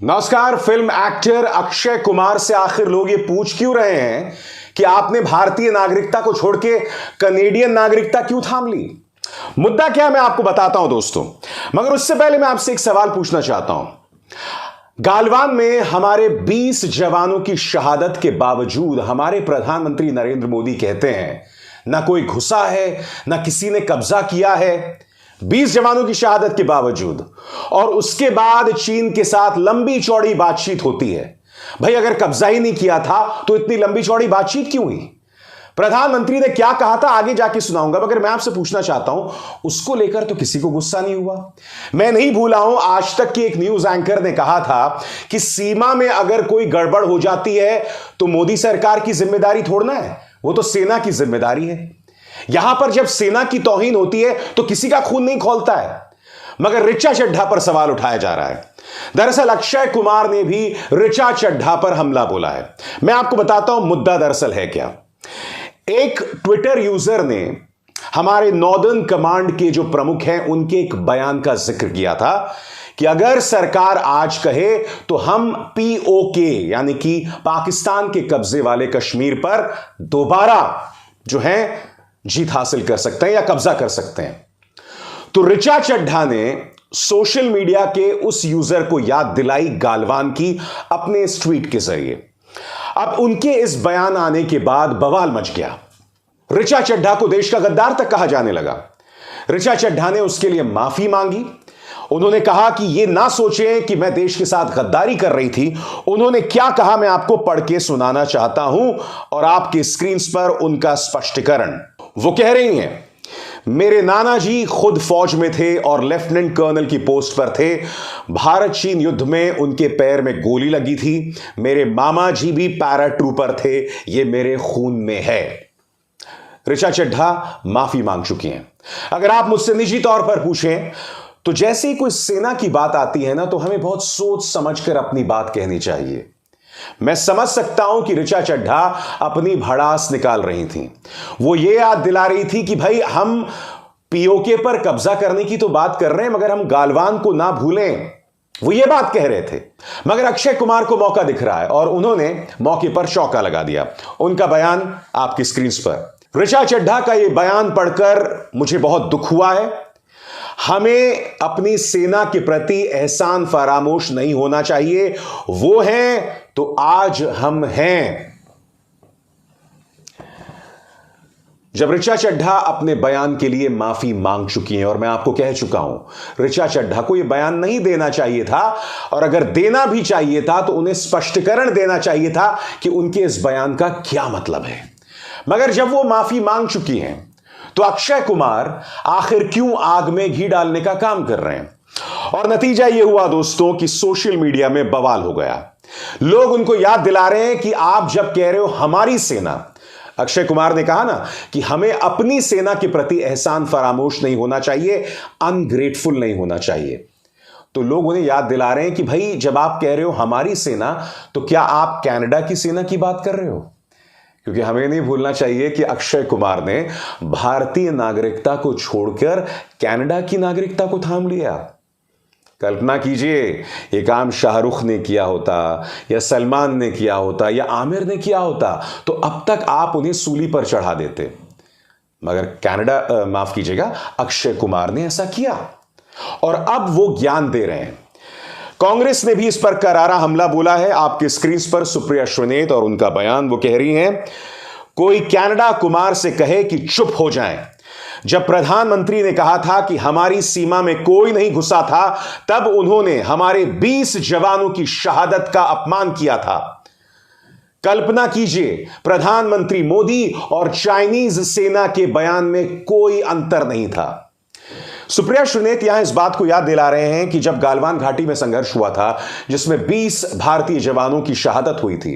नमस्कार। Film actor Akshay Kumar से आखिर लोग ये पूछ क्यों रहे हैं कि आपने भारतीय नागरिकता को छोड़ के कनेडियन नागरिकता क्यों थाम ली? मुद्दा क्या है मैं आपको बताता हूं दोस्तों, मगर उससे पहले मैं आपसे एक सवाल पूछना चाहता हूं। गालवान में हमारे 20 जवानों की शहादत के बावजूद हमारे प्रधानमंत्री नरेंद्र मोदी कहते हैं ना कोई घुसा है, ना किसी ने कब्जा किया है। 20 जवानों की शहादत के बावजूद, और उसके बाद चीन के साथ लंबी चौड़ी बातचीत होती है। भाई अगर कब्जा ही नहीं किया था तो इतनी लंबी चौड़ी बातचीत क्यों हुई? प्रधानमंत्री ने क्या कहा था आगे जाके सुनाऊंगा, मगर मैं आपसे पूछना चाहता हूं उसको लेकर तो किसी को गुस्सा नहीं हुआ। मैं नहीं भूला हूं आज तक की एक न्यूज एंकर ने कहा था कि सीमा में अगर कोई गड़बड़ हो जाती है तो मोदी सरकार की जिम्मेदारी थोड़ना है, वो तो सेना की जिम्मेदारी है। यहां पर जब सेना की तौहीन होती है तो किसी का खून नहीं खौलता है, मगर ऋचा चड्ढा पर सवाल उठाया जा रहा है। दरअसल अक्षय कुमार ने भी ऋचा चड्ढा पर हमला बोला है। मैं आपको बताता हूं मुद्दा दरअसल है क्या। एक ट्विटर यूजर ने हमारे नॉर्दर्न कमांड के जो प्रमुख हैं उनके एक बयान का जिक्र किया था कि अगर सरकार आज कहे तो हम पीओके यानी कि पाकिस्तान के कब्जे वाले कश्मीर पर दोबारा जो है जीत हासिल कर सकते हैं या कब्जा कर सकते हैं। तो ऋचा चड्ढा ने सोशल मीडिया के उस यूजर को याद दिलाई गालवान की अपने इस ट्वीट के जरिए। अब उनके इस बयान आने के बाद बवाल मच गया। ऋचा चड्ढा को देश का गद्दार तक कहा जाने लगा। ऋचा चड्ढा ने उसके लिए माफी मांगी। उन्होंने कहा कि यह ना सोचें कि मैं देश के साथ गद्दारी कर रही थी। उन्होंने क्या कहा मैं आपको पढ़ के सुनाना चाहता हूं और आपके स्क्रीन पर उनका स्पष्टीकरण। वो कह रही हैं, मेरे नाना जी खुद फौज में थे और लेफ्टिनेंट कर्नल की पोस्ट पर थे। भारत चीन युद्ध में उनके पैर में गोली लगी थी। मेरे मामा जी भी पैरा ट्रूपर थे, ये मेरे खून में है। ऋचा चड्ढा माफी मांग चुकी हैं। अगर आप मुझसे निजी तौर पर पूछें तो जैसे ही कोई सेना की बात आती है ना तो हमें बहुत सोच समझकर अपनी बात कहनी चाहिए। मैं समझ सकता हूं कि ऋचा चड्ढा अपनी भड़ास निकाल रही थी। वो ये याद दिला रही थी कि भाई हम पीओके पर कब्जा करने की तो बात कर रहे हैं मगर हम गालवान को ना भूलें। वो ये बात कह रहे थे, मगर अक्षय कुमार को मौका दिख रहा है और उन्होंने मौके पर चौका लगा दिया। उनका बयान आपकी स्क्रीन पर। ऋचा चड्ढा का यह बयान पढ़कर मुझे बहुत दुख हुआ है। हमें अपनी सेना के प्रति एहसान फरामोश नहीं होना चाहिए। वो हैं तो आज हम हैं। जब ऋचा चड्ढा अपने बयान के लिए माफी मांग चुकी हैं और मैं आपको कह चुका हूं ऋचा चड्ढा को यह बयान नहीं देना चाहिए था, और अगर देना भी चाहिए था तो उन्हें स्पष्टीकरण देना चाहिए था कि उनके इस बयान का क्या मतलब है। मगर जब वो माफी मांग चुकी हैं तो अक्षय कुमार आखिर क्यों आग में घी डालने का काम कर रहे हैं? और नतीजा यह हुआ दोस्तों कि सोशल मीडिया में बवाल हो गया। लोग उनको याद दिला रहे हैं कि आप जब कह रहे हो हमारी सेना, अक्षय कुमार ने कहा ना कि हमें अपनी सेना के प्रति एहसान फरामोश नहीं होना चाहिए, अनग्रेटफुल नहीं होना चाहिए। तो लोग उन्हें याद दिला रहे हैं कि भाई जब आप कह रहे हो हमारी सेना तो क्या आप कनाडा की सेना की बात कर रहे हो? क्योंकि हमें नहीं भूलना चाहिए कि अक्षय कुमार ने भारतीय नागरिकता को छोड़कर कनाडा की नागरिकता को थाम लिया। कल्पना कीजिए ये काम शाहरुख ने किया होता या सलमान ने किया होता या आमिर ने किया होता तो अब तक आप उन्हें सूली पर चढ़ा देते, मगर कनाडा माफ कीजिएगा अक्षय कुमार ने ऐसा किया और अब वो ज्ञान दे रहे हैं। कांग्रेस ने भी इस पर करारा हमला बोला है। आपके स्क्रीन पर सुप्रिया श्रीनेत और उनका बयान। वो कह रही हैं, कोई कनाडा कुमार से कहे कि चुप हो जाएं। जब प्रधानमंत्री ने कहा था कि हमारी सीमा में कोई नहीं घुसा था तब उन्होंने हमारे 20 जवानों की शहादत का अपमान किया था। कल्पना कीजिए प्रधानमंत्री मोदी और चाइनीज सेना के बयान में कोई अंतर नहीं था। सुप्रिया श्रीनेत यहां इस बात को याद दिला रहे हैं कि जब गालवान घाटी में संघर्ष हुआ था जिसमें 20 भारतीय जवानों की शहादत हुई थी,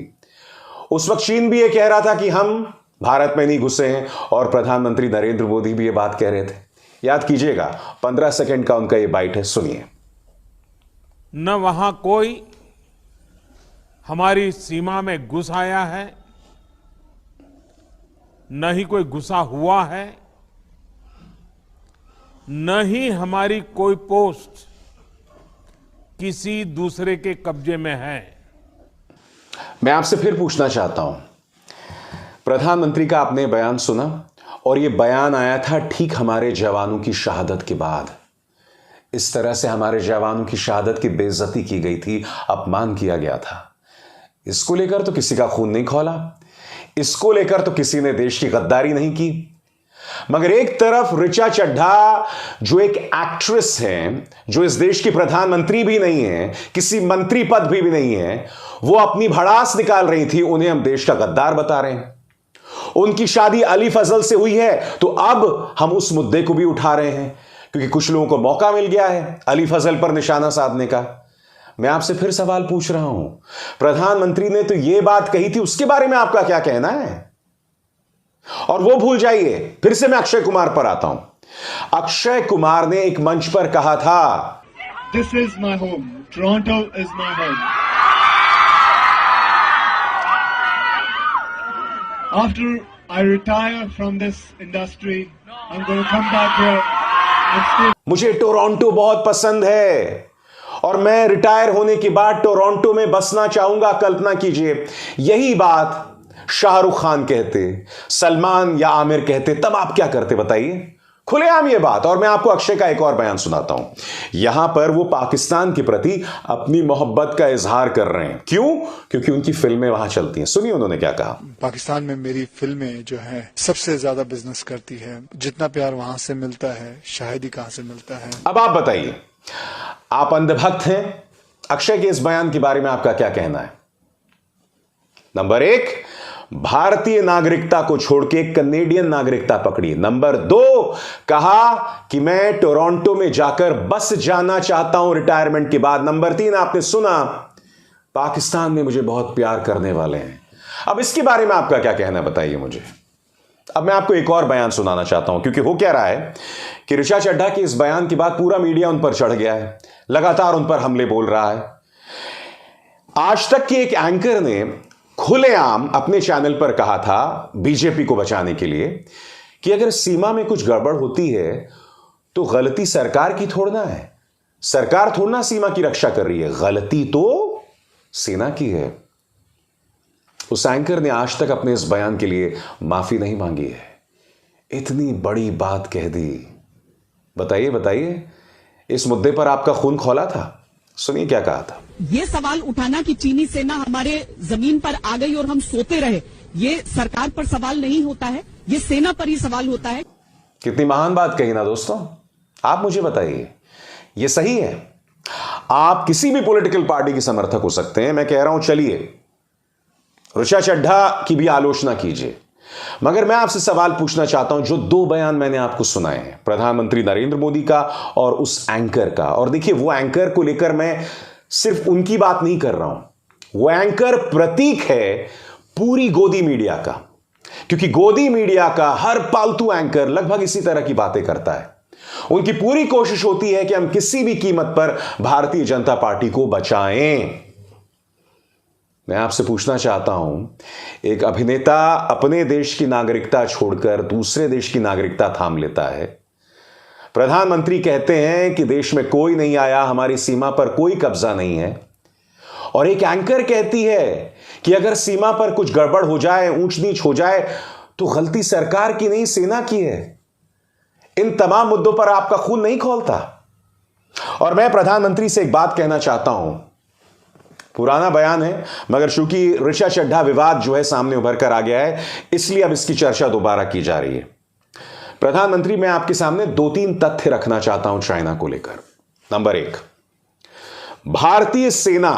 उस वक्त चीन भी यह कह रहा था कि हम भारत में नहीं घुसे हैं और प्रधानमंत्री नरेंद्र मोदी भी ये बात कह रहे थे। याद कीजिएगा 15 सेकंड का उनका ये बाइट है, सुनिए। न वहां कोई हमारी सीमा में घुस आया है, न ही कोई घुसा हुआ है, न ही हमारी कोई पोस्ट किसी दूसरे के कब्जे में है। मैं आपसे फिर पूछना चाहता हूं, प्रधानमंत्री का आपने बयान सुना और यह बयान आया था ठीक हमारे जवानों की शहादत के बाद। इस तरह से हमारे जवानों की शहादत की बेइज्जती की गई थी, अपमान किया गया था। इसको लेकर तो किसी का खून नहीं खौला, इसको लेकर तो किसी ने देश की गद्दारी नहीं की। मगर एक तरफ ऋचा चड्ढा, जो एक एक्ट्रेस है, जो इस देश की प्रधानमंत्री भी नहीं है, किसी मंत्री पद भी नहीं है, वो अपनी भड़ास निकाल रही थी, उन्हें हम देश का गद्दार बता रहे हैं। उनकी शादी अली फजल से हुई है तो अब हम उस मुद्दे को भी उठा रहे हैं, क्योंकि कुछ लोगों को मौका मिल गया है अली फजल पर निशाना साधने का। मैं आपसे फिर सवाल पूछ रहा हूं, प्रधानमंत्री ने तो यह बात कही थी, उसके बारे में आपका क्या कहना है? और वो भूल जाइए, फिर से मैं अक्षय कुमार पर आता हूं। अक्षय कुमार ने एक मंच पर कहा था, this is my home, Toronto is my home. After I retire from this industry, I am going to come back here and stay. मुझे टोरंटो बहुत पसंद है और मैं रिटायर होने के बाद टोरंटो में बसना चाहूंगा। कल्पना कीजिए, यही बात शाहरुख खान कहते, सलमान या आमिर कहते, तब आप क्या करते बताइए? खुलेआम ये बात। और मैं आपको अक्षय का एक और बयान सुनाता हूं। यहां पर वो पाकिस्तान के प्रति अपनी मोहब्बत का इजहार कर रहे हैं। क्यों? क्योंकि उनकी फिल्में वहां चलती हैं। सुनिए उन्होंने क्या कहा। पाकिस्तान में मेरी फिल्में जो है सबसे ज्यादा बिजनेस करती है। जितना प्यार वहां से मिलता है, शायद ही कहां से मिलता है। अब आप बताइए, आप अंधभक्त हैं? अक्षय के इस बयान के बारे में आपका क्या कहना है? नंबर 1, भारतीय नागरिकता को छोड़ के कनेडियन नागरिकता पकड़ी। नंबर 2, कहा कि मैं टोरंटो में जाकर बस जाना चाहता हूं रिटायरमेंट के बाद। नंबर 3, आपने सुना, पाकिस्तान में मुझे बहुत प्यार करने वाले हैं। अब इसके बारे में आपका क्या कहना है बताइए मुझे। अब मैं आपको एक और बयान सुनाना चाहता हूं, क्योंकि हो क्या रहा है कि ऋचा चड्ढा के इस बयान के बाद पूरा मीडिया उन पर चढ़ गया है, लगातार उन पर हमले बोल रहा है। आज तक के एक एंकर ने खुलेआम अपने चैनल पर कहा था, बीजेपी को बचाने के लिए, कि अगर सीमा में कुछ गड़बड़ होती है तो गलती सरकार की थोड़ना है, सरकार थोड़ना सीमा की रक्षा कर रही है, गलती तो सेना की है। उस एंकर ने आज तक अपने इस बयान के लिए माफी नहीं मांगी है। इतनी बड़ी बात कह दी। बताइए बताइए, इस मुद्दे पर आपका खून खौला था? सुनिए क्या कहा था। ये सवाल उठाना कि चीनी सेना हमारे जमीन पर आ गई और हम सोते रहे, ये सरकार पर सवाल नहीं होता है, ये सेना पर ही सवाल होता है। कितनी महान बात कही ना दोस्तों। आप मुझे बताइए, ये सही है? आप किसी भी पॉलिटिकल पार्टी के समर्थक हो सकते हैं, मैं कह रहा हूं चलिए ऋचा चड्ढा की भी आलोचना कीजिए, मगर मैं आपसे सवाल पूछना चाहता हूं, जो 2 बयान मैंने आपको सुनाए हैं, प्रधानमंत्री नरेंद्र मोदी का और उस एंकर का, और देखिए वो एंकर को लेकर मैं सिर्फ उनकी बात नहीं कर रहा हूं, वो एंकर प्रतीक है पूरी गोदी मीडिया का, क्योंकि गोदी मीडिया का हर पालतू एंकर लगभग इसी तरह की बातें करता है। उनकी पूरी कोशिश होती है कि हम किसी भी कीमत पर भारतीय जनता पार्टी को बचाएं। मैं आपसे पूछना चाहता हूं, एक अभिनेता अपने देश की नागरिकता छोड़कर दूसरे देश की नागरिकता थाम लेता है। प्रधानमंत्री कहते हैं कि देश में कोई नहीं आया, हमारी सीमा पर कोई कब्जा नहीं है, और एक एंकर कहती है कि अगर सीमा पर कुछ गड़बड़ हो जाए, ऊंच नीच हो जाए, तो गलती सरकार की नहीं सेना की है। इन तमाम मुद्दों पर आपका खून नहीं खौलता। और मैं प्रधानमंत्री से एक बात कहना चाहता हूं, पुराना बयान है, मगर चूंकि ऋचा चड्ढा विवाद जो है सामने उभर कर आ गया है, इसलिए अब इसकी चर्चा दोबारा की जा रही है। प्रधानमंत्री, मैं आपके सामने 2-3 तथ्य रखना चाहता हूं चाइना को लेकर। नंबर 1, भारतीय सेना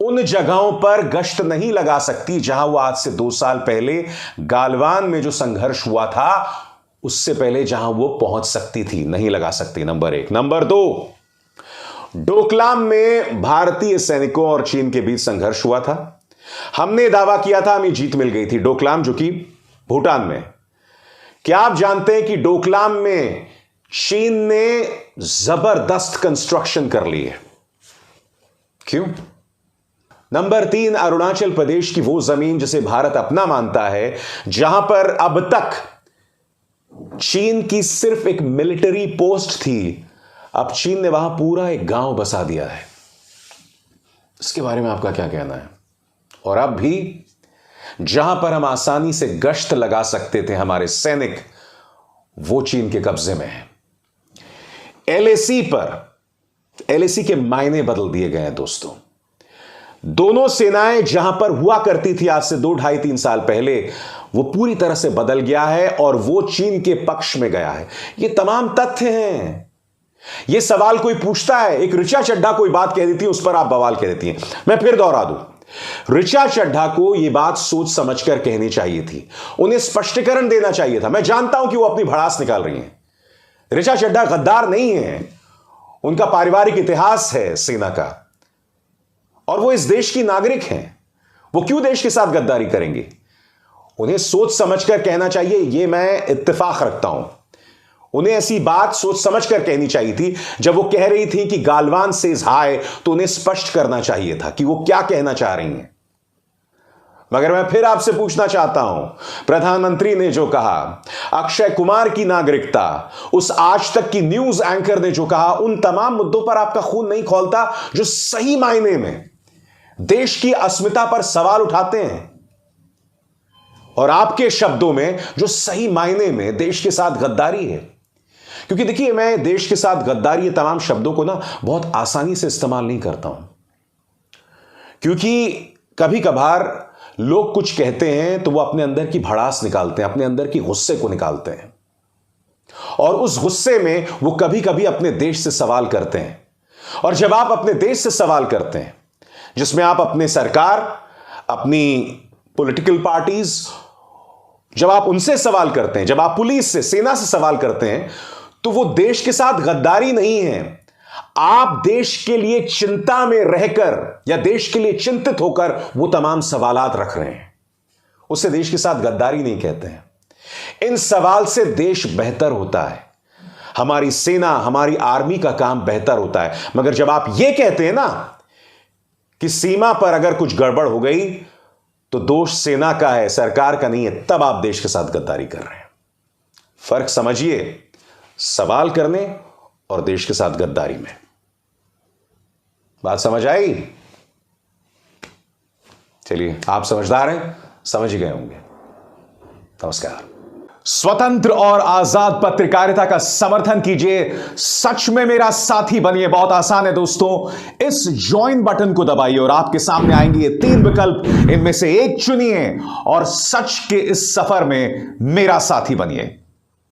उन जगहों पर गश्त नहीं लगा सकती जहां वो आज से 2 साल पहले गालवान में जो संघर्ष हुआ था, उससे पहले जहां वो पहुंच सकती थी, नहीं लगा सकती। नंबर 1। नंबर 2, डोकलाम में भारतीय सैनिकों और चीन के बीच संघर्ष हुआ था। हमने दावा किया था, हमें जीत मिल गई थी। डोकलाम जो कि भूटान में। क्या आप जानते हैं कि डोकलाम में चीन ने जबरदस्त कंस्ट्रक्शन कर ली है? क्यों? नंबर 3, अरुणाचल प्रदेश की वो जमीन जिसे भारत अपना मानता है, जहां पर अब तक चीन की सिर्फ एक मिलिट्री पोस्ट थी, अब चीन ने वहां पूरा एक गांव बसा दिया है। इसके बारे में आपका क्या कहना है? और अब भी जहां पर हम आसानी से गश्त लगा सकते थे हमारे सैनिक, वो चीन के कब्जे में है। एलएसी के मायने बदल दिए गए हैं दोस्तों। दोनों सेनाएं जहां पर हुआ करती थी आज से 2, 2.5, 3 साल पहले, वो पूरी तरह से बदल गया है और वो चीन के पक्ष में गया है। ये तमाम तथ्य हैं। ये सवाल कोई पूछता है, एक ऋचा चड्ढा कोई बात कह देती है, उस पर आप बवाल कह देती हैं। मैं फिर दोहरा दूं, ऋचा चड्ढा को यह बात सोच समझकर कहनी चाहिए थी, उन्हें स्पष्टीकरण देना चाहिए था। मैं जानता हूं कि वो अपनी भड़ास निकाल रही हैं। ऋचा चड्ढा गद्दार नहीं है, उनका पारिवारिक इतिहास है सेना का, और वो इस देश की नागरिक हैं। वो क्यों देश के साथ गद्दारी करेंगे? उन्हें सोच समझकर कहना चाहिए, ये मैं इत्तेफाक रखता हूं। उन्हें ऐसी बात सोच समझकर कहनी चाहिए थी। जब वो कह रही थी कि गालवान सेज हाय, तो उन्हें स्पष्ट करना चाहिए था कि वो क्या कहना चाह रही हैं। मगर मैं फिर आपसे पूछना चाहता हूं, प्रधानमंत्री ने जो कहा, अक्षय कुमार की नागरिकता, उस आज तक की न्यूज एंकर ने जो कहा, उन तमाम मुद्दों पर आपका खून नहीं खौलता जो सही मायने में देश की अस्मिता पर सवाल उठाते हैं, और आपके शब्दों में जो सही मायने में देश के साथ गद्दारी है। क्योंकि देखिए, मैं देश के साथ गद्दारी, ये तमाम शब्दों को ना बहुत आसानी से इस्तेमाल नहीं करता हूं, क्योंकि कभी कभार लोग कुछ कहते हैं तो वो अपने अंदर की भड़ास निकालते हैं, अपने अंदर की गुस्से को निकालते हैं, और उस गुस्से में वो कभी कभी अपने देश से सवाल करते हैं। और जब आप अपने देश से सवाल करते हैं, जिसमें आप अपने सरकार, अपनी पॉलिटिकल पार्टीज, जब आप उनसे सवाल करते हैं, जब आप पुलिस से, सेना से सवाल करते हैं, तो वो देश के साथ गद्दारी नहीं है। आप देश के लिए चिंता में रहकर या देश के लिए चिंतित होकर वो तमाम सवालात रख रहे हैं, उसे देश के साथ गद्दारी नहीं कहते हैं। इन सवाल से देश बेहतर होता है, हमारी सेना, हमारी आर्मी का काम बेहतर होता है। मगर जब आप ये कहते हैं ना कि सीमा पर अगर कुछ गड़बड़ हो गई तो दोष सेना का है, सरकार का नहीं है, तब आप देश के साथ गद्दारी कर रहे हैं। फर्क समझिए सवाल करने और देश के साथ गद्दारी में। बात समझ आई? चलिए, आप समझदार हैं, समझ ही गए होंगे। नमस्कार। स्वतंत्र और आजाद पत्रकारिता का समर्थन कीजिए, सच में मेरा साथी बनिए। बहुत आसान है दोस्तों, इस ज्वाइन बटन को दबाइए और आपके सामने आएंगे ये 3 विकल्प, इनमें से एक चुनिए और सच के इस सफर में मेरा साथी बनिए।